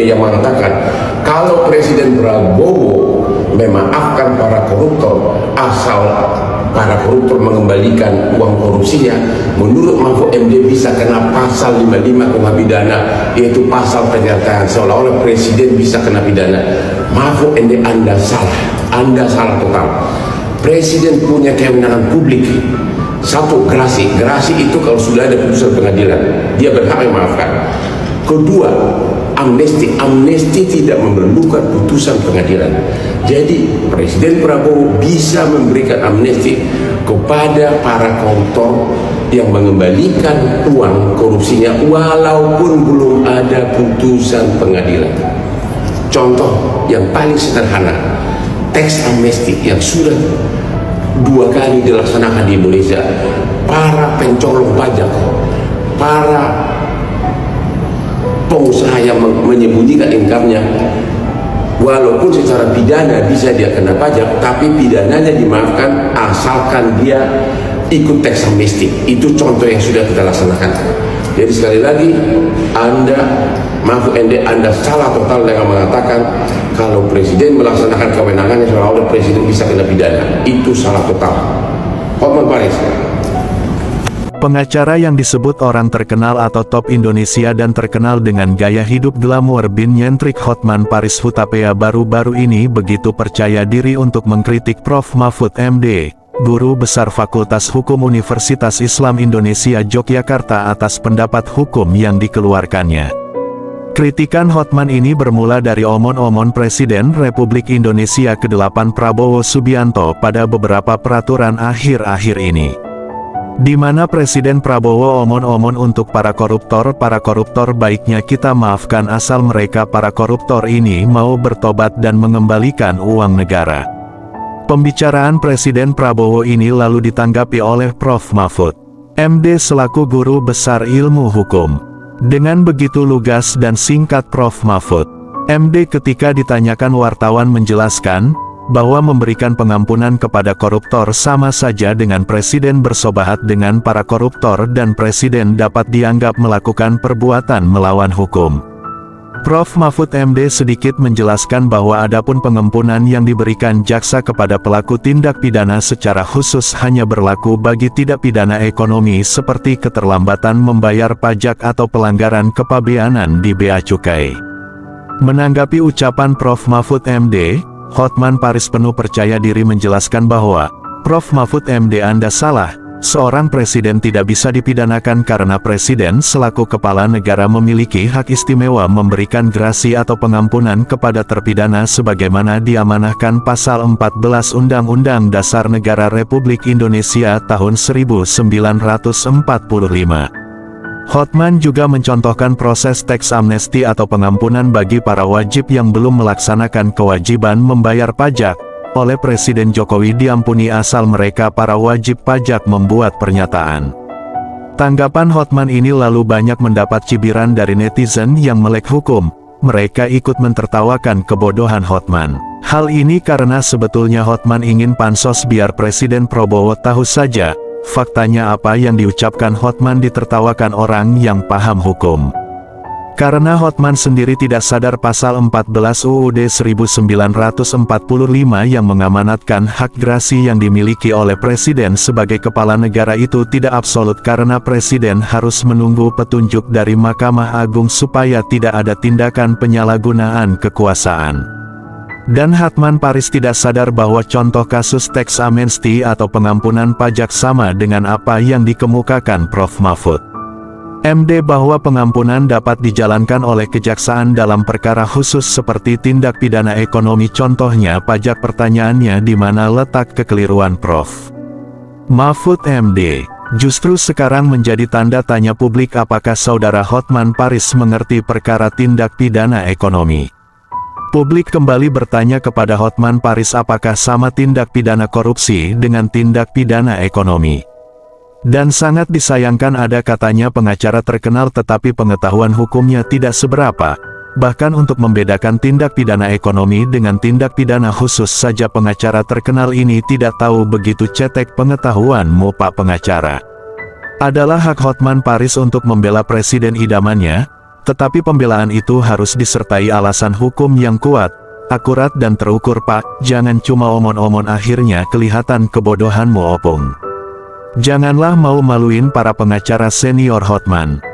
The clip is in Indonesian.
yang mengatakan kalau Presiden Prabowo memaafkan para koruptor asal para koruptor mengembalikan uang korupsinya, menurut Mahfud MD bisa kena pasal 55 KUH pidana, yaitu pasal penyertaan, seolah-olah Presiden bisa kena pidana. Mahfud MD, Anda salah total. Presiden punya kewenangan publik. Satu, gerasi itu kalau sudah ada putusan pengadilan dia berhak memaafkan. Kedua, amnesti tidak memerlukan putusan pengadilan. Jadi Presiden Prabowo bisa memberikan amnesti kepada para koruptor yang mengembalikan uang korupsinya walaupun belum ada putusan pengadilan. Contoh yang paling sederhana, teks amnesti yang sudah 2 kali dilaksanakan di Indonesia. Para pencolong pajak, para pengusaha yang menyembunyikan income-nya, walaupun secara pidana bisa dia kena pajak, tapi pidananya dimaafkan asalkan dia ikut teks amnesti. Itu contoh yang sudah kita laksanakan. Jadi sekali lagi, Mahfud MD, Anda salah total dengan mengatakan kalau Presiden melaksanakan kewenangannya seolah-olah Presiden bisa kena pidana. Itu salah total. Hotman Paris. Pengacara yang disebut orang terkenal atau top Indonesia dan terkenal dengan gaya hidup glamour bin nyentrik Hotman Paris Hutapea baru-baru ini begitu percaya diri untuk mengkritik Prof. Mahfud MD, Guru Besar Fakultas Hukum Universitas Islam Indonesia Yogyakarta atas pendapat hukum yang dikeluarkannya. Kritikan Hotman ini bermula dari omon-omon Presiden Republik Indonesia ke-8 Prabowo Subianto pada beberapa peraturan akhir-akhir ini. Di mana Presiden Prabowo omon-omon untuk para koruptor baiknya kita maafkan asal mereka para koruptor ini mau bertobat dan mengembalikan uang negara. Pembicaraan Presiden Prabowo ini lalu ditanggapi oleh Prof. Mahfud MD selaku Guru Besar Ilmu Hukum. Dengan begitu lugas dan singkat Prof. Mahfud MD ketika ditanyakan wartawan menjelaskan bahwa memberikan pengampunan kepada koruptor sama saja dengan Presiden bersobahat dengan para koruptor dan Presiden dapat dianggap melakukan perbuatan melawan hukum. Prof. Mahfud MD sedikit menjelaskan bahwa adapun pengampunan yang diberikan jaksa kepada pelaku tindak pidana secara khusus hanya berlaku bagi tindak pidana ekonomi seperti keterlambatan membayar pajak atau pelanggaran kepabeanan di Bea Cukai. Menanggapi ucapan Prof. Mahfud MD, Hotman Paris penuh percaya diri menjelaskan bahwa, Prof. Mahfud MD Anda salah. Seorang presiden tidak bisa dipidanakan karena presiden selaku kepala negara memiliki hak istimewa memberikan grasi atau pengampunan kepada terpidana sebagaimana diamanahkan pasal 14 Undang-Undang Dasar Negara Republik Indonesia tahun 1945. Hotman juga mencontohkan proses teks amnesti atau pengampunan bagi para wajib yang belum melaksanakan kewajiban membayar pajak. Oleh Presiden Jokowi diampuni asal mereka para wajib pajak membuat pernyataan. Tanggapan Hotman ini lalu banyak mendapat cibiran dari netizen yang melek hukum. Mereka ikut mentertawakan kebodohan Hotman. Hal ini karena sebetulnya Hotman ingin pansos biar Presiden Prabowo tahu saja, faktanya apa yang diucapkan Hotman ditertawakan orang yang paham hukum. Karena Hotman sendiri tidak sadar pasal 14 UUD 1945 yang mengamanatkan hak grasi yang dimiliki oleh Presiden sebagai kepala negara itu tidak absolut karena Presiden harus menunggu petunjuk dari Mahkamah Agung supaya tidak ada tindakan penyalahgunaan kekuasaan. Dan Hotman Paris tidak sadar bahwa contoh kasus teks amnesti atau pengampunan pajak sama dengan apa yang dikemukakan Prof. Mahfud MD bahwa pengampunan dapat dijalankan oleh kejaksaan dalam perkara khusus seperti tindak pidana ekonomi contohnya pajak. Pertanyaannya di mana letak kekeliruan Prof. Mahfud MD? Justru sekarang menjadi tanda tanya publik apakah saudara Hotman Paris mengerti perkara tindak pidana ekonomi. Publik kembali bertanya kepada Hotman Paris apakah sama tindak pidana korupsi dengan tindak pidana ekonomi. Dan sangat disayangkan ada katanya pengacara terkenal tetapi pengetahuan hukumnya tidak seberapa. Bahkan untuk membedakan tindak pidana ekonomi dengan tindak pidana khusus saja pengacara terkenal ini tidak tahu begitu cetek pengetahuanmu Pak Pengacara. Adalah hak Hotman Paris untuk membela presiden idamannya. Tetapi pembelaan itu harus disertai alasan hukum yang kuat, akurat dan terukur Pak, jangan cuma omon-omon akhirnya kelihatan kebodohanmu Opung. Janganlah mau maluin para pengacara senior Hotman.